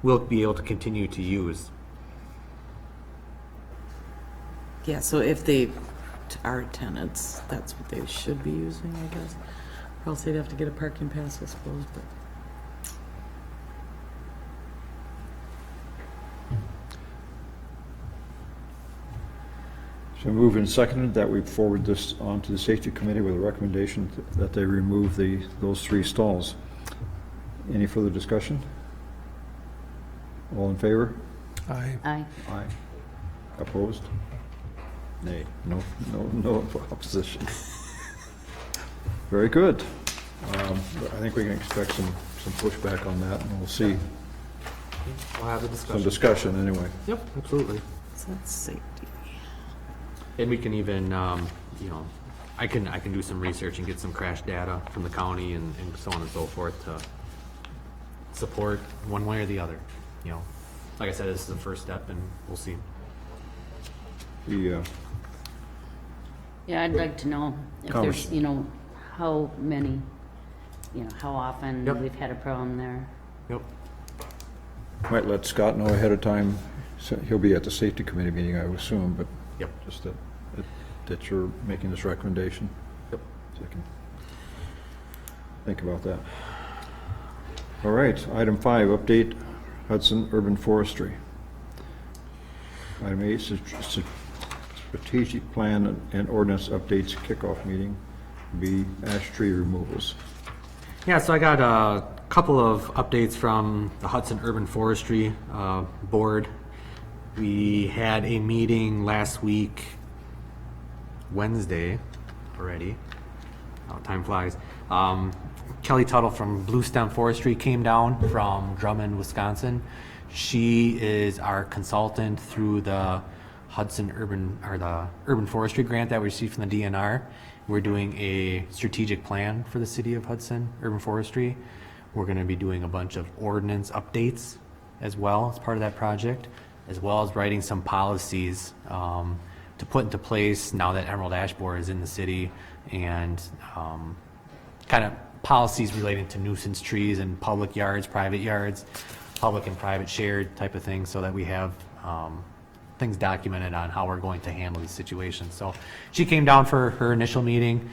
will be able to continue to use. Yeah, so if they are tenants, that's what they should be using, I guess. Or else they'd have to get a parking pass, I suppose, but. So moved and seconded that we forward this on to the safety committee with a recommendation that they remove those three stalls. Any further discussion? All in favor? Aye. Aye. Aye. Opposed? Nay. No opposition. Very good. I think we can expect some pushback on that, and we'll see. We'll have a Some discussion. discussion anyway. Yep, absolutely. So that's safety. And we can even, I can do some research and get some crash data from the county and so on and so forth to support one way or the other. Like I said, this is the first step, and we'll see. The, Yeah, I'd like to know if there's, Congress- how many, how often Yep. we've had a problem there. Yep. might let Scott know ahead of time. So he'll be at the safety committee meeting, I would assume, but Yep. just that you're making this recommendation. Yep. So I can think about that. All right, item 5, update Hudson urban forestry. Item 8, strategic plan and ordinance updates kickoff meeting. B, ash tree removals. Yeah, so I got a couple of updates from the Hudson Urban Forestry Board. We had a meeting last week, Wednesday already. Oh, time flies. Kelly Tuttle from Blue Stem Forestry came down from Drummond, Wisconsin. She is our consultant through the Hudson Urban Forestry grant that we received from the DNR. We're doing a strategic plan for the city of Hudson Urban Forestry. We're going to be doing a bunch of ordinance updates as well as part of that project, as well as writing some policies to put into place now that Emerald Ash Borer is in the city, and kind of policies relating to nuisance trees and public yards, private yards, public and private shared type of things, so that we have things documented on how we're going to handle these situations. So she came down for her initial meeting,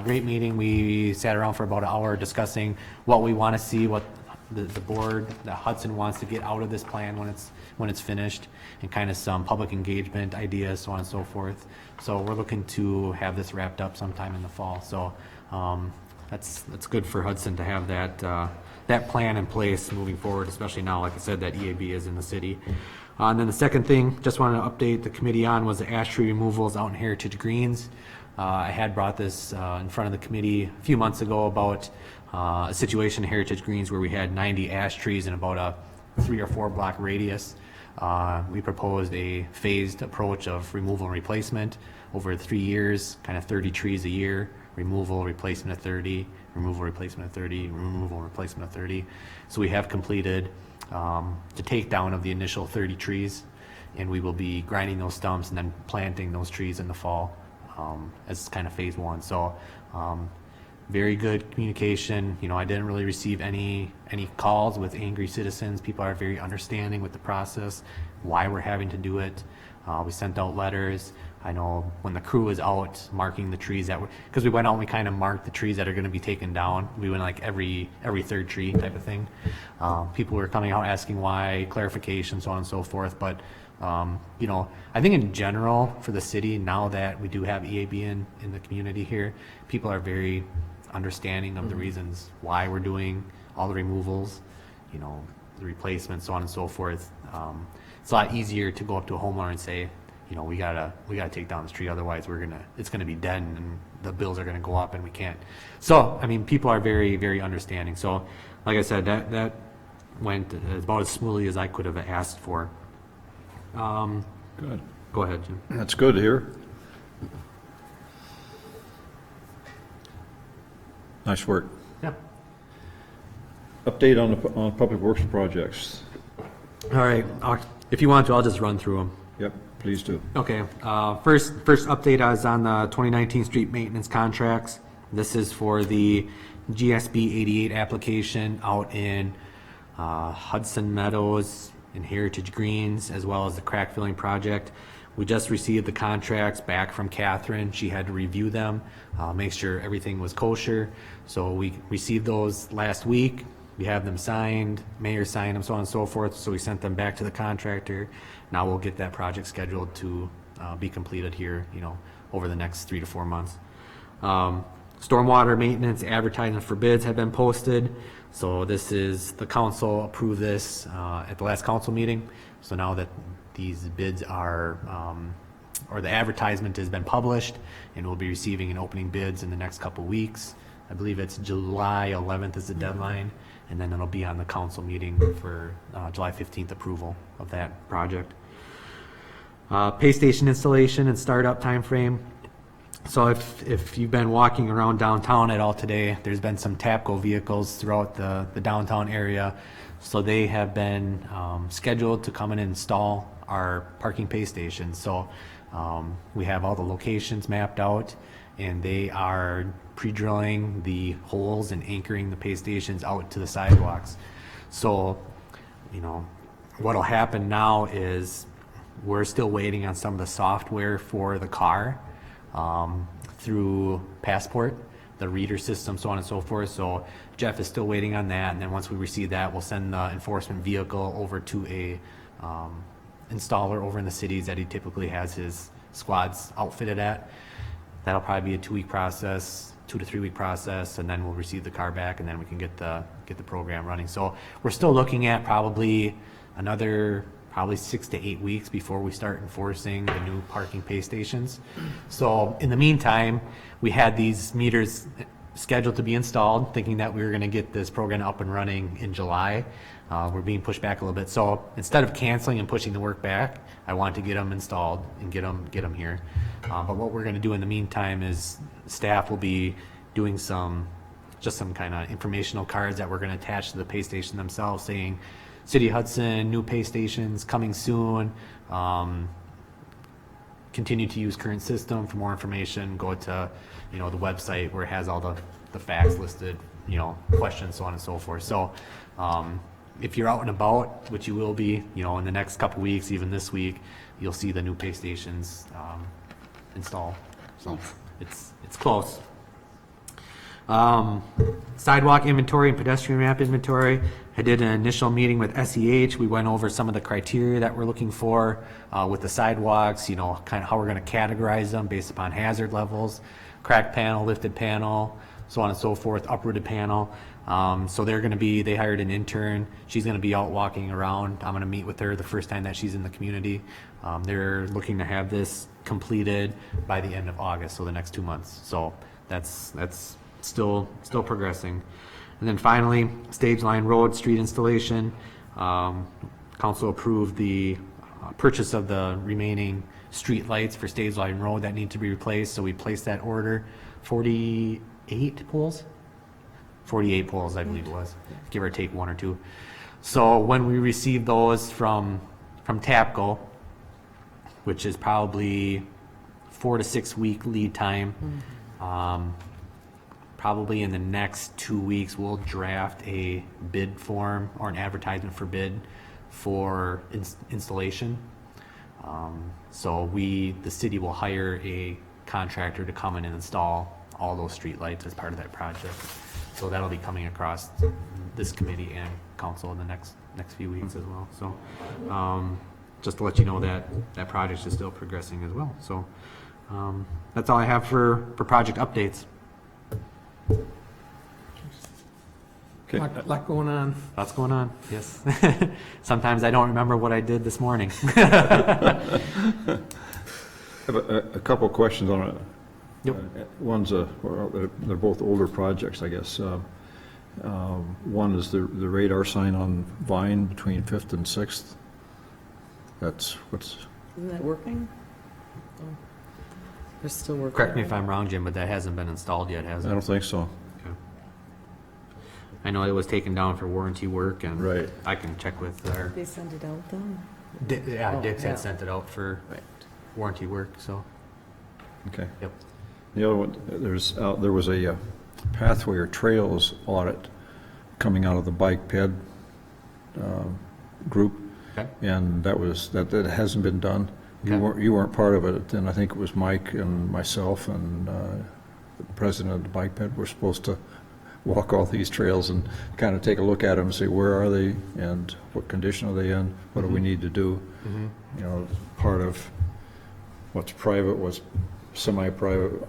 great meeting. We sat around for about an hour discussing what we want to see, what the board, that Hudson wants to get out of this plan when it's finished, and kind of some public engagement ideas, so on and so forth. So we're looking to have this wrapped up sometime in the fall. So that's good for Hudson to have that plan in place moving forward, especially now, like I said, that EAB is in the city. And then the second thing, just wanted to update the committee on, was the ash tree removals out in Heritage Greens. I had brought this in front of the committee a few months ago about a situation in Heritage Greens where we had 90 ash trees in about a 3 or 4 block radius. We proposed a phased approach of removal and replacement over 3 years, kind of 30 trees a year, removal, replacement of 30, removal, replacement of 30, removal, replacement of 30. So we have completed the takedown of the initial 30 trees, and we will be grinding those stumps and then planting those trees in the fall as kind of phase 1. So very good communication. You know, I didn't really receive any calls with angry citizens. People are very understanding with the process, why we're having to do it. We sent out letters. I know when the crew is out marking the trees that were, because we went out and we kind of marked the trees that are going to be taken down. We went like every third tree type of thing. People were coming out asking why, clarification, so on and so forth. But you know, I think in general for the city, now that we do have EAB in the community here, people are very understanding of the reasons why we're doing all the removals, you know, the replacements, so on and so forth. It's a lot easier to go up to a homeowner and say, you know, we gotta take down this tree, otherwise it's gonna be dead and the bills are gonna go up and we can't. So, I mean, people are very, very understanding. So, like I said, that went about as smoothly as I could have asked for. Good. Go ahead, Jim. That's good to hear. Nice work. Yeah. Update on public works projects. All right. If you want to, I'll just run through them. Yep, please do. Okay, first update is on the 2019 street maintenance contracts. This is for the GSB 88 application out in Hudson Meadows and Heritage Greens, as well as the crack filling project. We just received the contracts back from Catherine. She had to review them, make sure everything was kosher. So we received those last week. We have them signed, mayor signed them, so on and so forth. So we sent them back to the contractor. Now we'll get that project scheduled to be completed here, you know, over the next 3 to 4 months. Stormwater maintenance advertisement for bids have been posted. So this is, the council approved this at the last council meeting. So now that these bids are, or the advertisement has been published, and we'll be receiving and opening bids in the next couple weeks. I believe it's July 11th is the deadline, and then it'll be on the council meeting for July 15th approval of that project. Pay station installation and startup timeframe. So if you've been walking around downtown at all today, there's been some TAPCO vehicles throughout the downtown area. So they have been scheduled to come and install our parking pay stations. So we have all the locations mapped out, and they are pre-drilling the holes and anchoring the pay stations out to the sidewalks. So, you know, what'll happen now is we're still waiting on some of the software for the car through Passport, the reader system, so on and so forth. So Jeff is still waiting on that, and then once we receive that, we'll send the enforcement vehicle over to a installer over in the cities that he typically has his squads outfitted at. That'll probably be a 2-week process, 2 to 3 week process, and then we'll receive the car back, and then we can get the program running. So we're still looking at probably another 6 to 8 weeks before we start enforcing the new parking pay stations. So in the meantime, we had these meters scheduled to be installed, thinking that we were going to get this program up and running in July. We're being pushed back a little bit. So instead of canceling and pushing the work back, I want to get them installed and get them here. But what we're going to do in the meantime is staff will be doing some kind of informational cards that we're going to attach to the pay station themselves, saying City of Hudson, new pay stations coming soon. Continue to use current system. For more information, go to, you know, the website where it has all the facts listed, you know, questions, so on and so forth. So if you're out and about, which you will be, you know, in the next couple weeks, even this week, you'll see the new pay stations installed. So it's close. Sidewalk inventory and pedestrian ramp inventory. I did an initial meeting with SEH. We went over some of the criteria that we're looking for with the sidewalks, you know, kind of how we're going to categorize them based upon hazard levels, cracked panel, lifted panel, so on and so forth, uprooted panel. So they hired an intern. She's going to be out walking around. I'm going to meet with her the first time that she's in the community. They're looking to have this completed by the end of August, so the next 2 months. So that's still progressing. And then finally, Stage Line Road street installation. Council approved the purchase of the remaining street lights for Stage Line Road that need to be replaced. So we placed that order. 48 poles, I believe it was, give or take 1 or 2. So when we receive those from TAPCO, which is probably 4 to 6 week lead time, probably in the next 2 weeks, we'll draft a bid form or an advertisement for bid for installation. So the city will hire a contractor to come in and install all those streetlights as part of that project. So that'll be coming across this committee and council in the next few weeks as well. So, just to let you know that that project is still progressing as well. So, that's all I have for project updates. Okay. Lot going on. Lots going on, yes. Sometimes I don't remember what I did this morning. I have a couple of questions on it. Yep. One's well, they're both older projects, I guess. One is the radar sign on Vine between 5th and 6th. That's what's, Isn't that working? Oh. We're still working. Correct me if I'm wrong, Jim, but that hasn't been installed yet, has I it? don't think so. Okay. I know it was taken down for warranty work, and Right. I can check with our, They send it out then? yeah, Oh, Dick's yeah. had sent it out for Right. warranty work, so, Okay. yep. The other one, there was a pathway or trails audit coming out of the bike ped group, Okay. and that hasn't been done. Okay. You weren't part of it, and I think it was Mike and myself and the president of the bike ped were supposed to walk all these trails and kind of take a look at them and say, where are they and what condition are they in? What do we need to do? Mhm. You know, part of what's private, what's semi-private,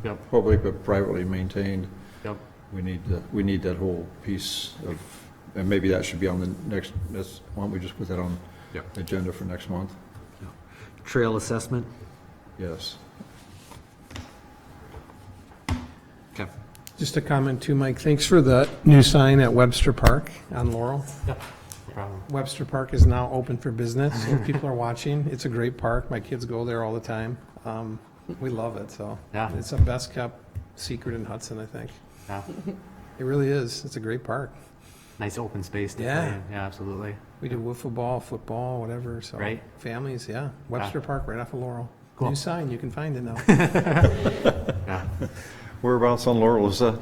Yep, public but privately maintained. yep. We need that whole piece of, and maybe that should be on the next, why don't we just put that on Yep. the agenda for next month? Trail assessment, Yes. okay. Just a comment too, Mike. Thanks for the new sign at Webster Park on Laurel. Yep, no problem. Webster Park is now open for business. So if people are watching, it's a great park. My kids go there all the time. We love it, so. Yeah. It's the best kept secret in Hudson, I think. Yeah, It really is. It's a great park. nice open space to play Yeah. in, yeah, absolutely. We do wiffle ball, football, whatever, so. Right. Families, yeah. Webster Park, right off of Laurel. Cool. New sign, you can find it now. Yeah, Whereabouts on Laurel is that?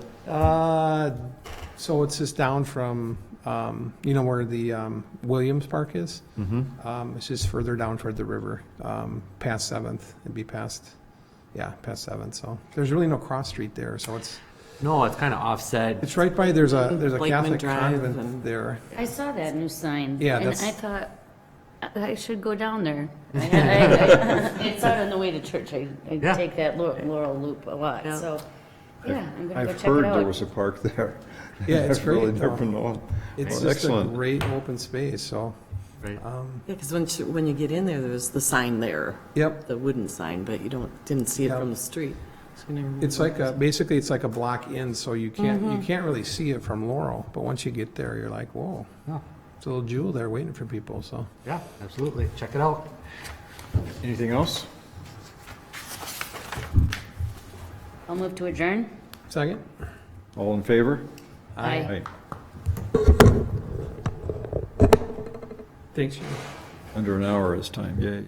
So it's just down from, you know where the Williams Park is? Mm-hmm. It's just further down toward the river, past 7th. It'd be past 7th. So there's really no cross street there. So no, it's kind of offset. it's right by, there's a Blakeman Catholic Drive convent and- there. I saw that new sign. Yeah, And that's- I thought, I should go down there. It's out on the way to church. I Yeah. take that Laurel Loop a lot, Yeah. so, yeah, I'm gonna go I've check it heard there out. was a park there. Yeah, it's I've really great, never though. known. It's Well, just a excellent. great open space, so. Right. Yeah, because when you get in there, there's the sign there, Yep, the wooden sign, but you didn't see it Yep. from the street. So you never it's like basically it's like a block in, so you can't really see it from Laurel. But once you get there, you're like, whoa, Oh, it's a little jewel there waiting for people, so. yeah, absolutely. Check it out. Anything else? I'll move to adjourn. Second? All in favor? Aye. Thanks, Jim. Under an hour is time, yay.